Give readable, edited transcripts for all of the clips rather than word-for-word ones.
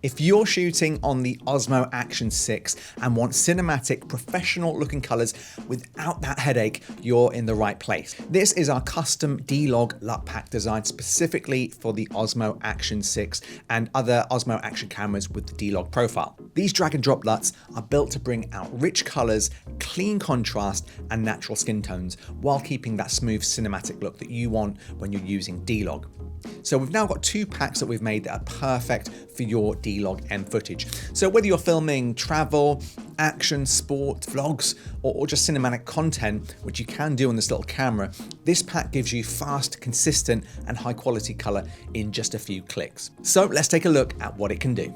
If you're shooting on the Osmo Action 6 and want cinematic, professional looking colors without that headache, you're in the right place. This is our custom DLog LUT pack designed specifically for the Osmo Action 6 and other Osmo Action cameras with the DLog profile. These drag and drop LUTs are built to bring out rich colors, clean contrast, and natural skin tones while keeping that smooth cinematic look that you want when you're using DLog. So we've now got two packs that we've made that are perfect for your DLog M footage. So whether you're filming travel, action, sport, vlogs, or just cinematic content, which you can do on this little camera, this pack gives you fast, consistent, and high quality color in just a few clicks. So let's take a look at what it can do.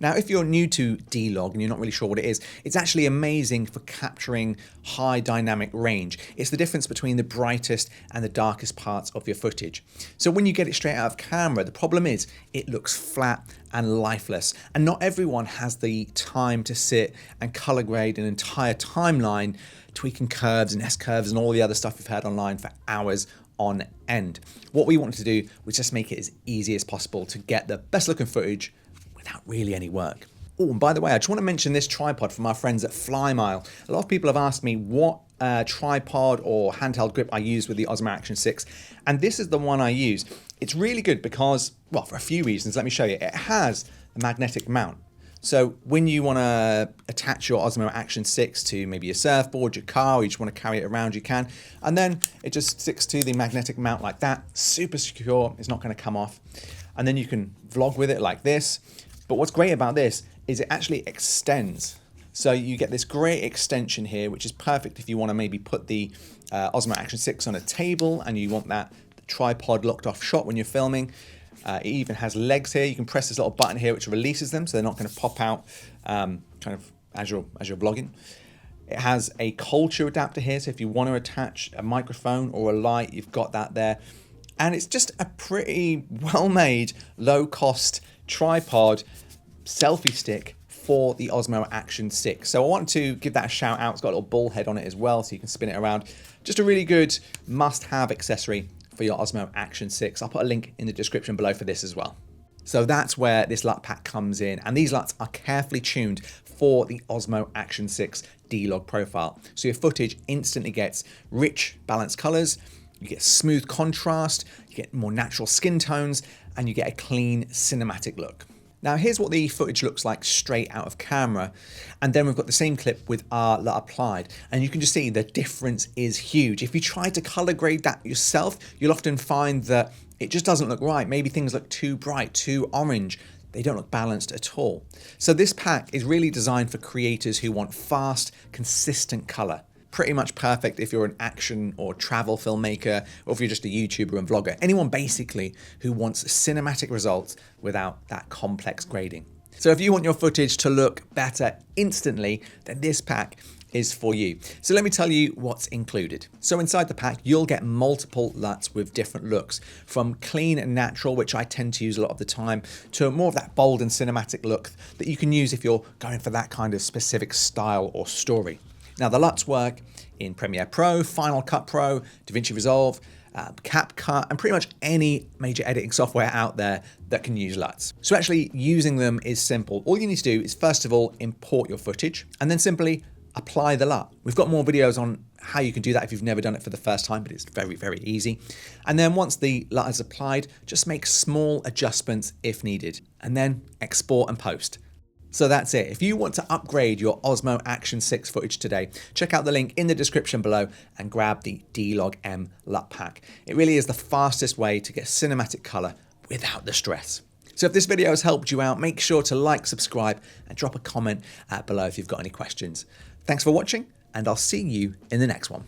Now, if you're new to DLog and you're not really sure what it is, it's actually amazing for capturing high dynamic range. It's the difference between the brightest and the darkest parts of your footage. So when you get it straight out of camera, the problem is it looks flat and lifeless. And not everyone has the time to sit and color grade an entire timeline, tweaking curves and S-curves and all the other stuff you've heard online for hours on end. What we wanted to do was just make it as easy as possible to get the best looking footage without really any work. Oh, and by the way, I just want to mention this tripod from our friends at FlyMile. A lot of people have asked me what tripod or handheld grip I use with the Osmo Action 6, and this is the one I use. It's really good because, well, for a few reasons. Let me show you. It has a magnetic mount. So when you want to attach your Osmo Action 6 to maybe your surfboard, your car, or you just want to carry it around, you can. And then it just sticks to the magnetic mount like that. Super secure. It's not going to come off. And then you can vlog with it like this. But what's great about this is it actually extends. So you get this great extension here, which is perfect if you want to maybe put the Osmo Action 6 on a table and you want that tripod locked off shot when you're filming. It even has legs here. You can press this little button here which releases them so they're not going to pop out kind of as you're vlogging. It has a cold shoe adapter here, so if you want to attach a microphone or a light, you've got that there. And it's just a pretty well-made, low-cost tripod selfie stick for the Osmo Action 6. So I want to give that a shout out. It's got a little ball head on it as well, so you can spin it around. Just a really good must-have accessory for your Osmo Action 6. I'll put a link in the description below for this as well. So that's where this LUT pack comes in, and these LUTs are carefully tuned for the Osmo Action 6 DLog profile. So your footage instantly gets rich, balanced colors, you get smooth contrast, you get more natural skin tones, and you get a clean cinematic look. Now here's what the footage looks like straight out of camera, and then we've got the same clip with our LUT applied, and you can just see the difference is huge. If you try to color grade that yourself, you'll often find that it just doesn't look right. Maybe things look too bright, too orange. They don't look balanced at all. So this pack is really designed for creators who want fast, consistent color. Pretty much perfect if you're an action or travel filmmaker, or if you're just a YouTuber and vlogger. Anyone basically who wants cinematic results without that complex grading. So if you want your footage to look better instantly, then this pack is for you. So let me tell you what's included. So inside the pack, you'll get multiple LUTs with different looks, from clean and natural, which I tend to use a lot of the time, to more of that bold and cinematic look that you can use if you're going for that kind of specific style or story. Now the LUTs work in Premiere Pro, Final Cut Pro, DaVinci Resolve, CapCut, and pretty much any major editing software out there that can use LUTs. So actually using them is simple. All you need to do is first of all import your footage and then simply apply the LUT. We've got more videos on how you can do that if you've never done it for the first time, but it's very, very easy. And then once the LUT is applied, just make small adjustments if needed, and then export and post. So that's it. If you want to upgrade your Osmo Action 6 footage today, check out the link in the description below and grab the DLog M LUT pack. It really is the fastest way to get cinematic color without the stress. So if this video has helped you out, make sure to like, subscribe, and drop a comment below if you've got any questions. Thanks for watching, and I'll see you in the next one.